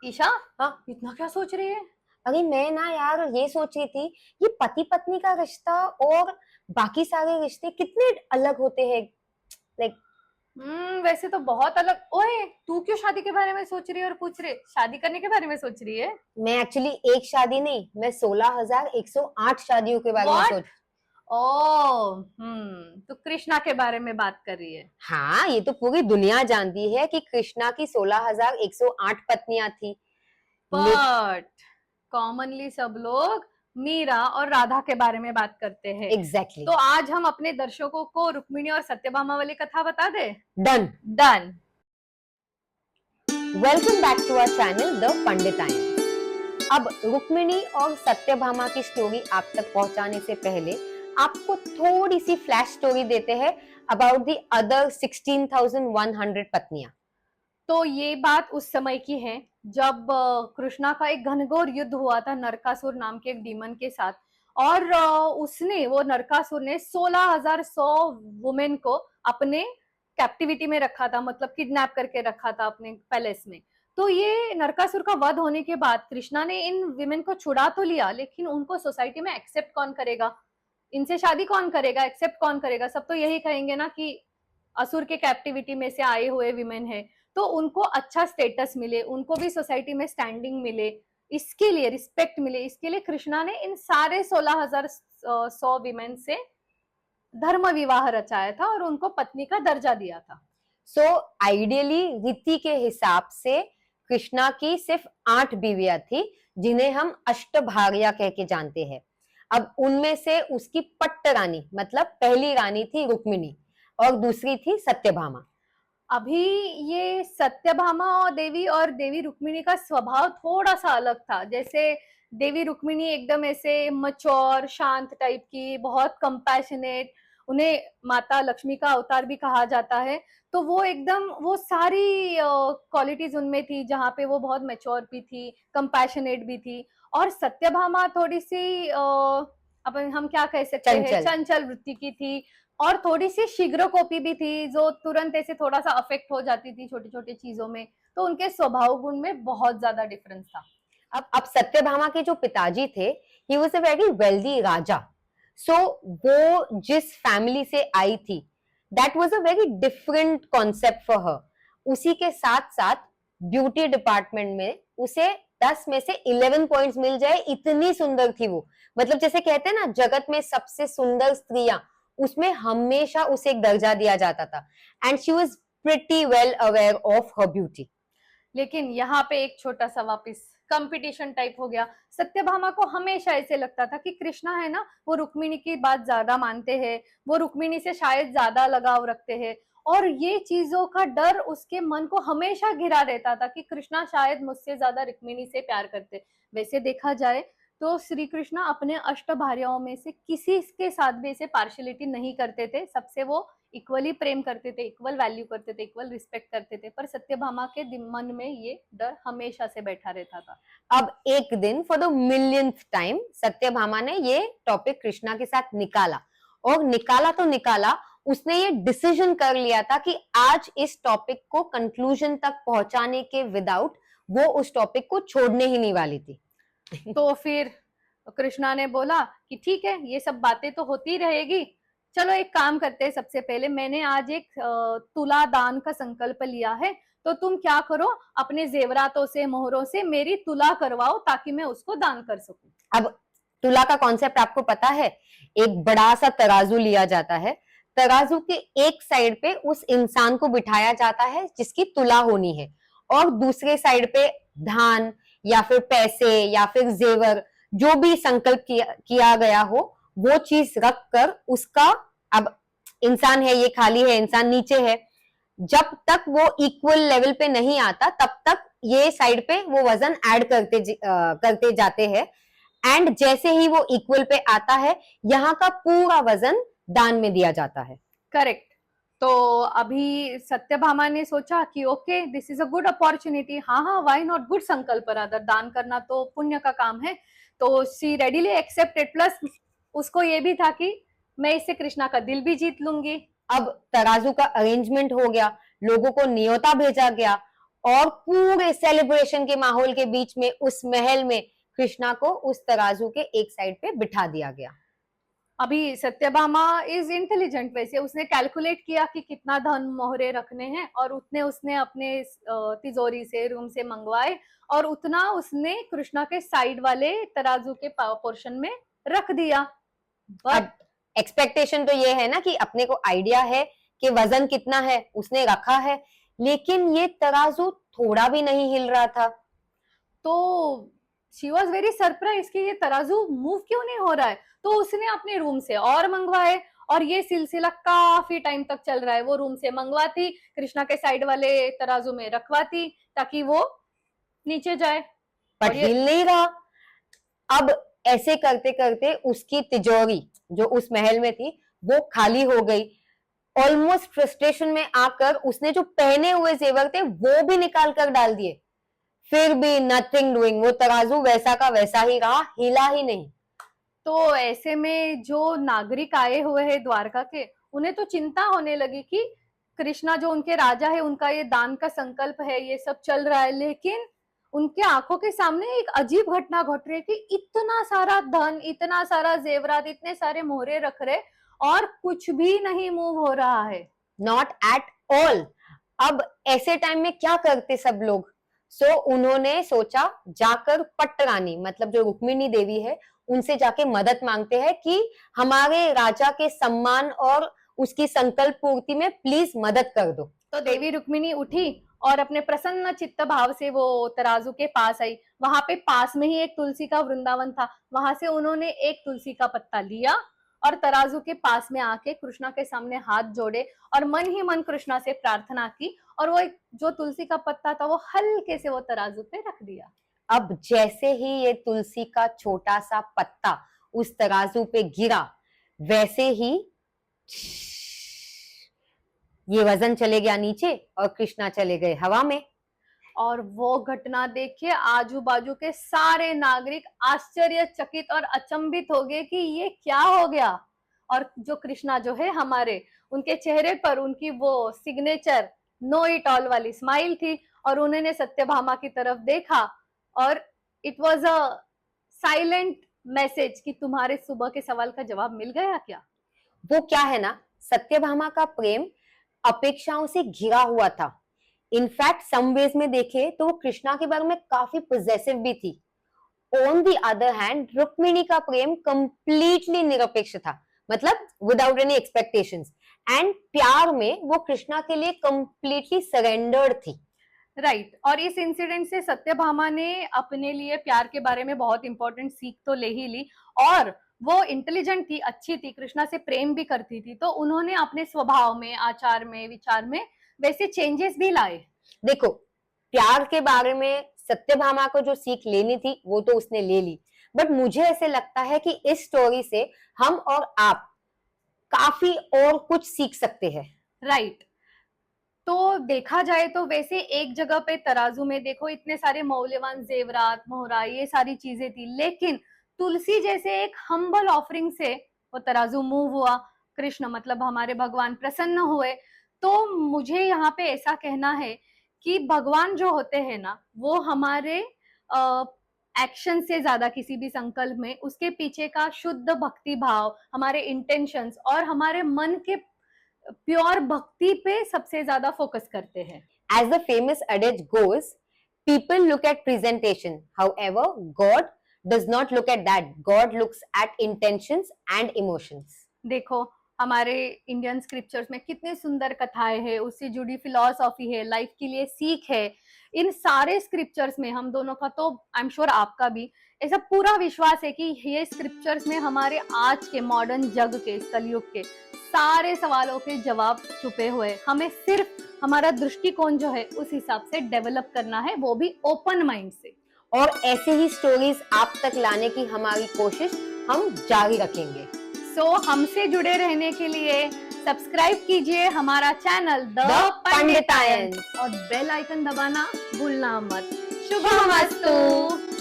ईशा, हाँ। इतना क्या सोच रही है? अरे मैं ना यार ये सोच रही थी, ये पति पत्नी का रिश्ता और बाकी सारे रिश्ते कितने अलग होते हैं। लाइक वैसे तो बहुत अलग। ओए, तू क्यों शादी के बारे में सोच रही है और पूछ रही है? शादी करने के बारे में सोच रही है? मैं एक्चुअली एक शादी नहीं, मैं 16,108 शादियों के बारे में व्हाट? सोच। ओ, तू कृष्णा के बारे में बात कर रही है। हाँ, ये तो पूरी दुनिया जानती है कि कृष्णा की 16,108 पत्नियां थी। ले बट कॉमनली सब लोग मीरा और राधा के बारे में बात करते हैं। एग्जैक्टली। तो आज हम अपने दर्शकों को रुक्मिणी और सत्यभामा वाली कथा बता दे। Done. Done. Welcome back to our channel the Panditayan. अब रुक्मिणी और सत्यभामा की स्टोरी आप तक पहुंचाने से पहले आपको थोड़ी सी फ्लैश स्टोरी देते हैं अबाउट द अदर 16,100 पत्नियां। तो ये बात उस समय की है जब कृष्णा का एक घनघोर युद्ध हुआ था नरकासुर नाम के एक डीमन के साथ। और वो नरकासुर ने 16,100 वुमेन को अपने कैप्टिविटी में रखा था, मतलब किडनैप करके रखा था अपने पैलेस में। तो ये नरकासुर का वध होने के बाद कृष्णा ने इन विमेन को छुड़ा तो लिया, लेकिन उनको सोसाइटी में एक्सेप्ट कौन करेगा? इनसे शादी कौन करेगा? एक्सेप्ट कौन करेगा? सब तो यही कहेंगे ना कि असुर के कैप्टिविटी में से आए हुए विमेन है। तो उनको अच्छा स्टेटस मिले, उनको भी सोसाइटी में स्टैंडिंग मिले, इसके लिए रिस्पेक्ट मिले, इसके लिए कृष्णा ने इन सारे 16,100 विमेन से धर्म विवाह रचाया था और उनको पत्नी का दर्जा दिया था। सो आइडियली रीति के हिसाब से कृष्णा की सिर्फ 8 बीवियां थी, जिन्हें हम अष्टभार्या कह के जानते हैं। अब उनमें से उसकी पट्ट रानी मतलब पहली रानी थी रुक्मिणी और दूसरी थी सत्यभामा। अभी ये सत्यभामा और देवी रुक्मिणी का स्वभाव थोड़ा सा अलग था। जैसे देवी रुक्मिणी एकदम ऐसे मच्योर शांत टाइप की, बहुत कंपैशनेट, उन्हें माता लक्ष्मी का अवतार भी कहा जाता है। तो वो एकदम वो सारी क्वालिटीज उनमें थी, जहाँ पे वो बहुत मैच्योर भी थी, कंपैशनेट भी थी। और सत्यभामा थोड़ी सी अपन हम क्या कह सकते हैं, चंचल। चंचल वृत्ति की थी। और थोड़ी सी शीघ्रकोपी भी थी, जो तुरंत ऐसे थोड़ा सा अफेक्ट हो जाती थी छोटी छोटी चीजों में। तो उनके स्वभाव गुण में बहुत ज्यादा डिफरेंस था। अब सत्यभामा के जो पिताजी थे, he was a very wealthy raja. So वो जिस फैमिली से आई थी, that was a very different concept for her. उसी के साथ साथ ब्यूटी डिपार्टमेंट में उसे 10 में से 11 पॉइंट्स मिल जाए, इतनी सुंदर थी वो। मतलब जैसे कहते हैं ना, जगत में सबसे सुंदर स्त्रियां, उसमें हमेशा उसे एक दर्जा दिया जाता था। And she was pretty well aware of her beauty. लेकिन यहाँ पे एक छोटा सा वापस कंपटीशन टाइप हो गया। सत्यभामा को हमेशा ऐसे लगता था कि कृष्णा है ना, वो रुक्मिणी की बात ज्यादा मानते हैं, वो रुक्मिणी से शायद ज्यादा लगाव रखते हैं। और ये चीजों का डर उसके मन को हमेशा घिरा रहता था कि कृष्णा शायद मुझसे ज्यादा रुक्मिणी से प्यार करते। वैसे देखा जाए तो श्री कृष्णा अपने अष्टभार्याओं में से किसी के साथ भी ऐसे पार्शियलिटी नहीं करते थे, सबसे वो इक्वली प्रेम करते थे, इक्वल वैल्यू करते थे, इक्वल रिस्पेक्ट करते थे। पर सत्यभामा के मन में ये डर हमेशा से बैठा रहता था। अब एक दिन for the millionth time Satyabhama ने ये टॉपिक कृष्णा के साथ निकाला, और निकाला तो निकाला, उसने ये डिसीजन कर लिया था कि आज इस टॉपिक को कंक्लूजन तक पहुंचाने के विदाउट वो उस टॉपिक को छोड़ने ही नहीं वाली थी। तो फिर कृष्णा ने बोला कि ठीक है, ये सब बातें तो होती रहेगी, चलो एक काम करते हैं। सबसे पहले मैंने आज एक तुला दान का संकल्प लिया है, तो तुम क्या करो, अपने जेवरातों से मोहरों से मेरी तुला करवाओ ताकि मैं उसको दान कर सकूं। अब तुला का कॉन्सेप्ट आपको पता है? एक बड़ा सा तराजू लिया जाता है, तराजू के एक साइड पे उस इंसान को बिठाया जाता है जिसकी तुला होनी है, और दूसरे साइड पे धान या फिर पैसे या फिर जेवर, जो भी संकल्प किया गया हो, वो चीज रख कर उसका, अब इंसान है, ये खाली है, इंसान नीचे है, जब तक वो इक्वल लेवल पे नहीं आता तब तक ये साइड पे वो वजन ऐड करते जाते हैं। एंड जैसे ही वो इक्वल पे आता है, यहाँ का पूरा वजन दान में दिया जाता है। करेक्ट। तो अभी सत्यभामा ने सोचा कि okay, this is a good opportunity, हाँ हाँ, व्हाई नॉट, गुड संकल्प, रादर दान करना तो पुण्य का काम है। तो शी रेडीली एक्सेप्टेड। प्लस उसको ये भी था कि मैं इससे कृष्णा का दिल भी जीत लूंगी। अब तराजू का अरेंजमेंट हो गया, लोगों को न्योता भेजा गया, और पूरे सेलिब्रेशन के माहौल के बीच में उस महल में कृष्णा को उस तराजू के एक साइड पे बिठा दिया गया। अभी सत्यभामा इज इंटेलिजेंट, वैसे उसने कैलकुलेट किया कि कितना धन मोहरे रखने हैं और उतने उसने अपने तिजोरी से रूम से मंगवाए और उतना उसने कृष्णा के साइड वाले तराजू के पोर्शन में रख दिया। बट एक्सपेक्टेशन तो ये है ना कि अपने को आइडिया है कि वजन कितना है, उसने रखा है, लेकिन ये तराजू थोड़ा भी नहीं हिल रहा था। तो शी वॉज वेरी सरप्राइज कि ये तराजू मूव क्यों नहीं हो रहा है। तो उसने अपने रूम से और मंगवाए और ये सिलसिला काफी टाइम तक चल रहा है। वो रूम से मंगवाती, कृष्णा के साइड वाले तराजू में रखवाती ताकि वो नीचे जाए, बट और ये हिल नहीं रहा। अब ऐसे करते करते उसकी तिजोरी जो उस महल में थी वो खाली हो गई। ऑलमोस्ट फ्रस्ट्रेशन में आकर उसने जो पहने हुए जेवर थे वो भी निकाल कर डाल दिए, फिर भी नथिंग डूइंग, वो तराजू वैसा का वैसा ही रहा, हिला ही नहीं। तो ऐसे में जो नागरिक आए हुए हैं द्वारका के, उन्हें तो चिंता होने लगी कि कृष्णा जो उनके राजा है, उनका ये दान का संकल्प है, ये सब चल रहा है, लेकिन उनके आंखों के सामने एक अजीब घटना घट रही है कि इतना सारा धन, इतना सारा जेवरात, इतने सारे मोहरे रख रहे और कुछ भी नहीं मूव हो रहा है, नॉट एट ऑल। अब ऐसे टाइम में क्या करते सब लोग? उन्होंने सोचा जाकर पट्टरानी मतलब जो रुक्मिणी देवी है उनसे जाके मदद मांगते हैं कि हमारे राजा के सम्मान और उसकी संकल्प पूर्ति में प्लीज मदद कर दो। तो देवी रुक्मिणी उठी और अपने प्रसन्न चित्त भाव से वो तराजू के पास आई। वहां पे पास में ही एक तुलसी का वृंदावन था, वहां से उन्होंने एक तुलसी का पत्ता लिया और तराजू के पास में आके कृष्णा के सामने हाथ जोड़े और मन ही मन कृष्णा से प्रार्थना की और वो एक जो तुलसी का पत्ता था वो हल्के से वो तराजू पे रख दिया। अब जैसे ही ये तुलसी का छोटा सा पत्ता उस तराजू पे गिरा, वैसे ही ये वजन चले गया नीचे और कृष्णा चले गए हवा में। और वो घटना देख के आजू बाजू के सारे नागरिक आश्चर्यचकित और अचंभित हो गए कि ये क्या हो गया। और जो कृष्णा जो है हमारे, उनके चेहरे पर उनकी वो सिग्नेचर नो इट ऑल वाली स्माइल थी और उन्होंने सत्यभामा की तरफ देखा और it was a silent message कि तुम्हारे सुबह के सवाल का जवाब मिल गया क्या। वो क्या है ना, सत्यभामा का प्रेम अपेक्षाओं से घिरा हुआ था। इनफैक्ट सम वेज में देखे तो वो कृष्णा के बारे में काफी पॉजेसिव भी थी। On the other hand Rukmini का प्रेम कंप्लीटली निरपेक्ष था, मतलब विदाउट एनी एक्सपेक्टेशंस, एंड प्यार में वो कृष्णा के लिए कंप्लीटली सरेंडर्ड थी। राइट और इस इंसिडेंट से सत्यभामा ने अपने लिए प्यार के बारे में बहुत इंपॉर्टेंट सीख तो ले ही ली और वो इंटेलिजेंट थी, अच्छी थी, कृष्णा से प्रेम भी करती थी, तो उन्होंने अपने स्वभाव में, आचार में, विचार में वैसे चेंजेस भी लाए। देखो, प्यार के बारे में सत्यभामा को जो सीख लेनी थी वो तो उसने ले ली, बट मुझे ऐसे लगता है कि इस स्टोरी से हम और आप काफी और कुछ सीख सकते हैं। राइट तो देखा जाए तो वैसे एक जगह पे तराजू में देखो इतने सारे मौल्यवान जेवरात, मोहरा, ये सारी चीजें थी, लेकिन तुलसी जैसे एक हम्बल ऑफरिंग से वो तराजू मूव हुआ, कृष्ण मतलब हमारे भगवान प्रसन्न हुए। तो मुझे यहाँ पे ऐसा कहना है कि भगवान जो होते हैं ना, वो हमारे एक्शन से ज्यादा किसी भी संकल्प में उसके पीछे का शुद्ध भक्ति भाव, हमारे इंटेंशंस और हमारे मन के प्योर भक्ति पे सबसे ज्यादा फोकस करते हैं। As the famous adage goes, people look at presentation. However, God does not look at that. God looks at intentions and emotions. देखो हमारे इंडियन स्क्रिप्चर्स में कितनी सुंदर कथाएं हैं, उससे जुड़ी फिलॉसफी है, लाइफ के लिए सीख है। इन सारे स्क्रिप्चर्स में हम दोनों का तो आई एम श्योर आपका भी ऐसा पूरा विश्वास है कि ये स्क्रिप्चर्स में हमारे आज के मॉडर्न जग के, इस कलयुग के सारे सवालों के जवाब छुपे हुए। हमें सिर्फ हमारा दृष्टिकोण जो है उस हिसाब से डेवलप करना है, वो भी ओपन माइंड से। और ऐसे ही स्टोरीज आप तक लाने की हमारी कोशिश हम जारी रखेंगे। सो हमसे जुड़े रहने के लिए सब्सक्राइब कीजिए हमारा चैनल द पंडितायन और बेल आइकन दबाना भूलना मत। शुभमस्तु।